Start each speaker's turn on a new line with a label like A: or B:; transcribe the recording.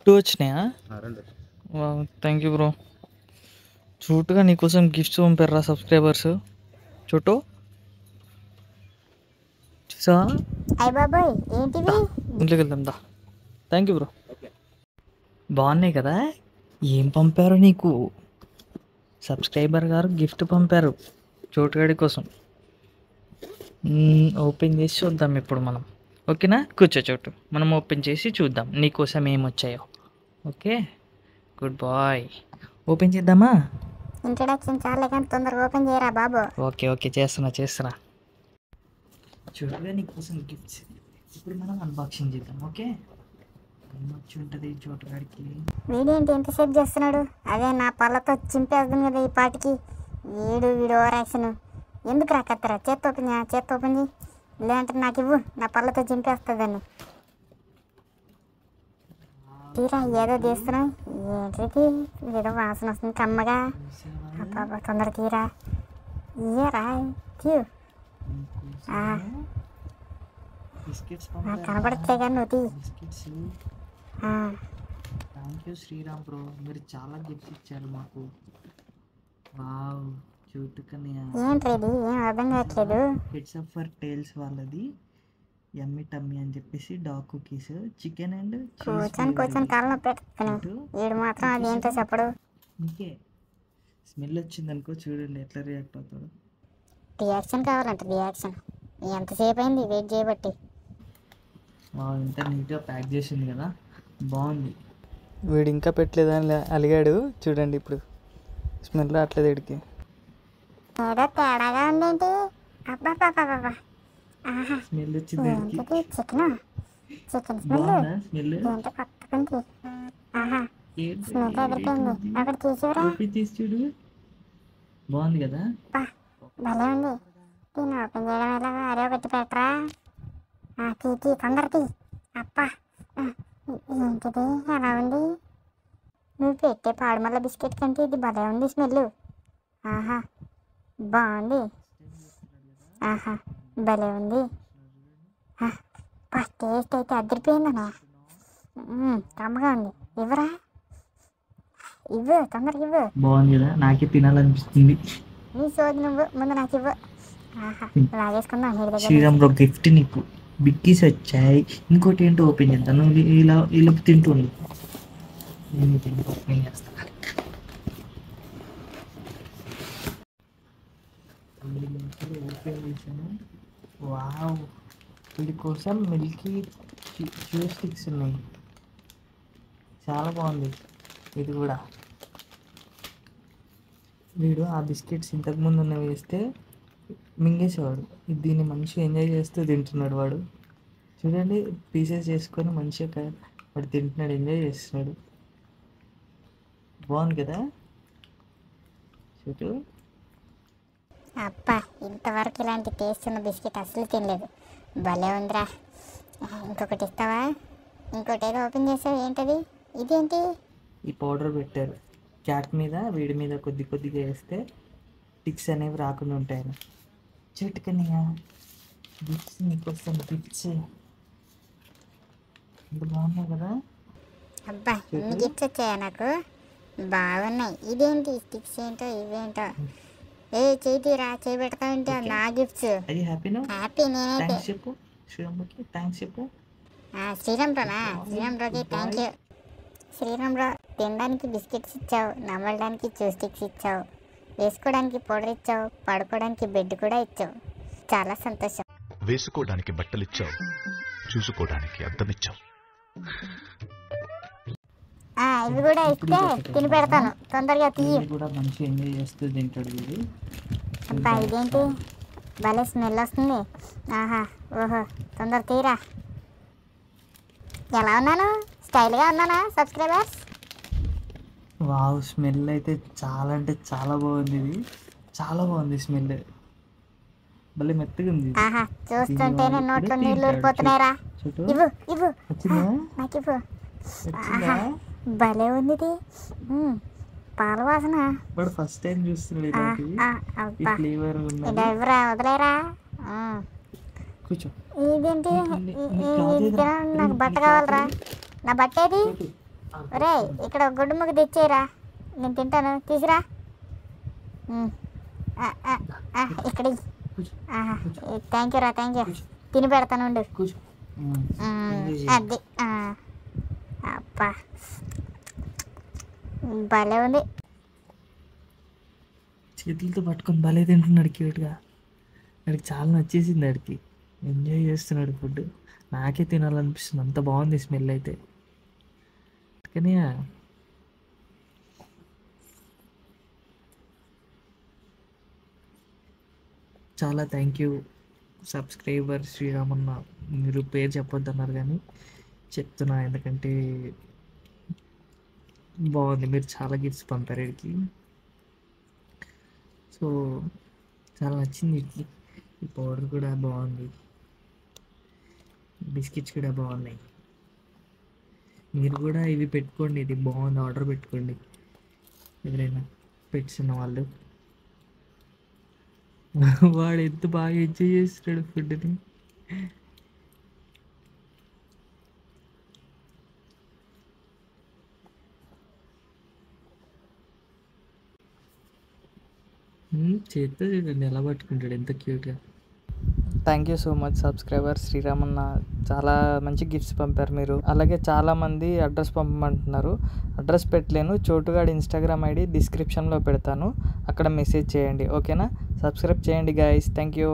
A: 2 వచ్చినాయా? Thank you bro. చూటుగా నీకోసం gifts పంపారా subscribers. చూటు చూసా ఇంట్లోకి వెళ్దాం దా. Thank you bro. బాగున్నాయి కదా. ఏం పంపారు నీకు? సబ్స్క్రైబర్ గారు గిఫ్ట్ పంపారు చోటుగాడి కోసం. ఓపెన్ చేసి చూద్దాం ఇప్పుడు మనం. ఓకేనా? కూర్చో చోటు, మనం ఓపెన్ చేసి చూద్దాం నీకోసం ఏమొచ్చాయో. Okay, good bye. ఓపెన్ చేద్దామా?
B: ఇంట్రడక్షన్ చాలే కానీ తొందరగా ఓపెన్ చేయరా బాబు.
A: ఓకే ఓకే, చేస్తున్నా. చూడగా నీకోసం గిఫ్ట్స్ ఇప్పుడు మనం అన్బాక్సింగ్ చేద్దాం. ఓకే, ఏమొచ్చి ఉంటుంది చోటుగాడికి?
B: వీడేంటి ఎంతసేపు చేస్తున్నాడు? అదే నా పళ్ళతో చింపేస్తుంది కదా ఈ పాటికి. వీడు ఓవర్ యాక్షన్. ఎందుకు రా కత్తరా? చేత్తో ఓపెన్ చేయి. లేదంటే నాకు ఇవ్వు, నా పళ్ళతో చింపేస్తుందని. తీరా ఏదో తీస్తున్నావు. ఏంటిది? ఏదో వాసన వస్తుంది కమ్మగా. అబ్బా తొందర తీరా. ఇయ్యరా తీయు. నాకు కనపడట్లే కానీ నువ్వు తీ.
A: థ్యాంక్ యూ శ్రీరామ్ బ్రో, మీరు చాలా గిఫ్ట్స్ ఇచ్చారు మాకు. వావ్, చూటుకనియా.
B: ఏంటి ఇది? ఏం అర్థం కావట్లేదు.
A: కిడ్స్ అప్ ఫర్ టేల్స్ వాళ్ళది యమ్మీ టమ్మీ అని చెప్పేసి డాగ్ కుకీస్, చికెన్ అండ్
B: కూర్చొని కాళ్ళ పెట్టుకుని వీడు మాత్రం అది ఏంటో చెప్పడు.
A: నీకే స్మెల్ వచ్చింది అనుకో, చూడండి ఎట్లా రియాక్ట్ అవుతాడు.
B: రియాక్షన్ కావాలంట, రియాక్షన్. ఎంతసేపు అయింది వెయిట్ చేయబట్టి.
A: ఇంత నీట్గా ప్యాక్ చేసింది కదా, బాగుంది. వీడు ఇంకా పెట్టలేదని అలిగాడు. చూడండి ఇప్పుడు స్మెల్ రావట్లేదు వీడికి.
B: ఏదో తేడాగా ఉందేంటి? అబ్బా
A: స్మెల్ వచ్చింది.
B: చికెన్ స్మెల్ ఏంటో కొత్తకుంది. స్మెల్ ఎదిరిపోయింది. అక్కడ తీసివరా.
A: తీసి చూడు, బాగుంది కదా.
B: భలే ఉంది. దీన్ని ఓపెన్ చేయడం ఎలాగో అరే ఒకటి పెట్టరా. తీ తొందర తీ. అప్ప ఏంటిది ఎలా ఉంది? నువ్వు పెట్టే పాడుమల్ల బిస్కెట్ కంటే ఇది భలే ఉంది స్మెల్. బాగుంది. భలే ఉంది. టేస్ట్ అయితే అదిరిపోయిందనా. కమ్మగా ఉంది. ఇవ్వరా, ఇవ్వు తొందరగా ఇవ్వు.
A: బాగుంది కదా, నాకే తినాలనిపిస్తుంది.
B: నీ సోది నువ్వు ముందు నాకు ఇవ్వు. లాగేసుకుందాం.
A: శ్రీరామ్ బ్రో గిఫ్ట్ నీకు బిక్కీస్ వచ్చాయి. ఇంకోటి ఏంటో ఓపెన్ చేద్దాను. ఇలా తింటుంది. నేను ఓపెన్ చేస్తాను. ఓపెన్ చేసాను. వావ్, వీడి కోసం మిల్కీ చూ స్టిక్స్ ఉన్నాయి. చాలా బాగుంది ఇది కూడా. వీడు ఆ బిస్కెట్స్ ఇంతకుముందు ఉన్నవి వేస్తే మింగేసేవాడు. దీన్ని మంచిగా ఎంజాయ్ చేస్తూ తింటున్నాడు వాడు. చూడండి, పీసెస్ చేసుకొని మంచిగా వాడు తింటున్నాడు, ఎంజాయ్ చేస్తున్నాడు. బాగుంది కదా చూడు.
B: అబ్బా, ఇంతవరకు ఇలాంటి టేస్ట్ ఉన్న బిస్కెట్ అసలు తినలేదు. భలే ఉందిరా. ఇంకొకటి ఇస్తావా? ఇంకోటి ఏదో ఓపెన్ చేసావు. ఏంటది? ఇదేంటి?
A: ఈ పౌడర్ పెట్టారు క్యాట్ మీద, వీడి మీద కొద్దిగా వేస్తే టిక్స్ అనేవి రాకుండా ఉంటాయి. చెట్టుకనియా గిఫ్ట్స్ నీకోసం గిఫ్ట్స్ బాగున్నాయి కదా.
B: అబ్బా, ఇన్ని గిఫ్ట్స్ వచ్చాయా నాకు? బాగున్నాయి. ఇదేంటి స్టిక్స్ ఏంటో ఇవేంటో. చేయి తీరా, చేయి పెడతా ఉంటే నా గిఫ్ట్స్. హ్యాపీ నేనైతే.
A: చెప్పు శ్రీరామ్కి థ్యాంక్స్ చెప్పు.
B: శ్రీరామ్ బ్రోకి థ్యాంక్ యూ. శ్రీరామ్ బ్రో, తినడానికి బిస్కెట్స్ ఇచ్చావు, నమ్మడానికి చూ స్టిక్స్ ఇచ్చావు, వేసుకోవడానికి పౌడర్ ఇచ్చావు, పడుకోవడానికి బెడ్ కూడా ఇచ్చావు. చాలా సంతోషం.
C: వేసుకోవడానికి బట్టలు ఇచ్చావు, చూసుకోవడానికి అద్దం ఇచ్చావు.
B: ఇవి కూడా ఇస్తే తిని పెడతాను. తొందరగా తీయి. అబ్బా, ఇదేంటి భలే స్మెల్ వస్తుంది. ఓహో, తొందర తీరా. ఎలా ఉన్నాను? స్టైల్గా ఉన్నానా సబ్స్క్రైబర్స్?
A: వావ్, స్మెల్ అయితే చాలా అంటే చాలా బాగుంది. ఇది చాలా బాగుంది స్మెల్, భలే మెత్తగా ఉంది.
B: చూస్తుంటేనే నోట్లో నీళ్ళు ఊరిపోతున్నాయిరా. ఇవ్వు నాకు ఇవ్వు. భలే ఉంది ఇది. పాల వాసన.
A: ఫస్ట్ టైం చూస్తున్నాడు.
B: ఇవ్వరా, వదిలేరా.
A: కూర్చో.
B: ఇదేంటి? నాకు బట్ట కావాలరా. నా బట్ట ఏది? ఒరే ఇక్కడ ఒక గుడ్డు ముక్క తెచ్చేయరా, నేను తింటాను, తీసురా. ఇక్కడ థ్యాంక్ యూ రా, థ్యాంక్ యూ. తిని పెడతాను ఉండు. అది అబ్బా భలే ఉంది.
A: చేతులతో పట్టుకొని భలే తింటున్నాడు క్యూట్గా. వాడికి చాలా నచ్చేసింది, వాడికి ఎంజాయ్ చేస్తున్నాడు ఫుడ్. నాకే తినాలనిపిస్తుంది, అంత బాగుంది స్మెల్ అయితే. కానీ చాలా థ్యాంక్ యూ సబ్స్క్రైబర్ శ్రీరామన్న. మీరు పేరు చెప్పొద్దన్నారు కానీ చెప్తున్నా, ఎందుకంటే బాగుంది. మీరు చాలా గిఫ్ట్స్ పంపారు వీడికి, సో చాలా నచ్చింది వీడికి. ఈ పౌడర్ కూడా బాగుంది, బిస్కెట్స్ కూడా బాగున్నాయి. మీరు కూడా ఇవి పెట్టుకోండి, ఇది బాగుంది, ఆర్డర్ పెట్టుకోండి ఎవరైనా పెట్స్ ఉన్న వాళ్ళు. వాడు ఎంత బాగా ఎంజాయ్ చేస్తున్నాడు ఫుడ్ని. చేత్తో చూడండి ఎలా పట్టుకుంటాడు, ఎంత క్యూట్గా. Thank you so much subscriber శ్రీరామన్న. చాలా మంచి గిఫ్ట్స్ పంపారు మీరు. అలాగే చాలామంది అడ్రస్ పంపమంటున్నారు. అడ్రస్ పెట్టలేను, చోటుగాడి ఇన్స్టాగ్రామ్ ఐడి డిస్క్రిప్షన్లో పెడతాను, అక్కడ మెసేజ్ చేయండి. ఓకేనా? సబ్స్క్రైబ్ చేయండి గైస్. Thank you.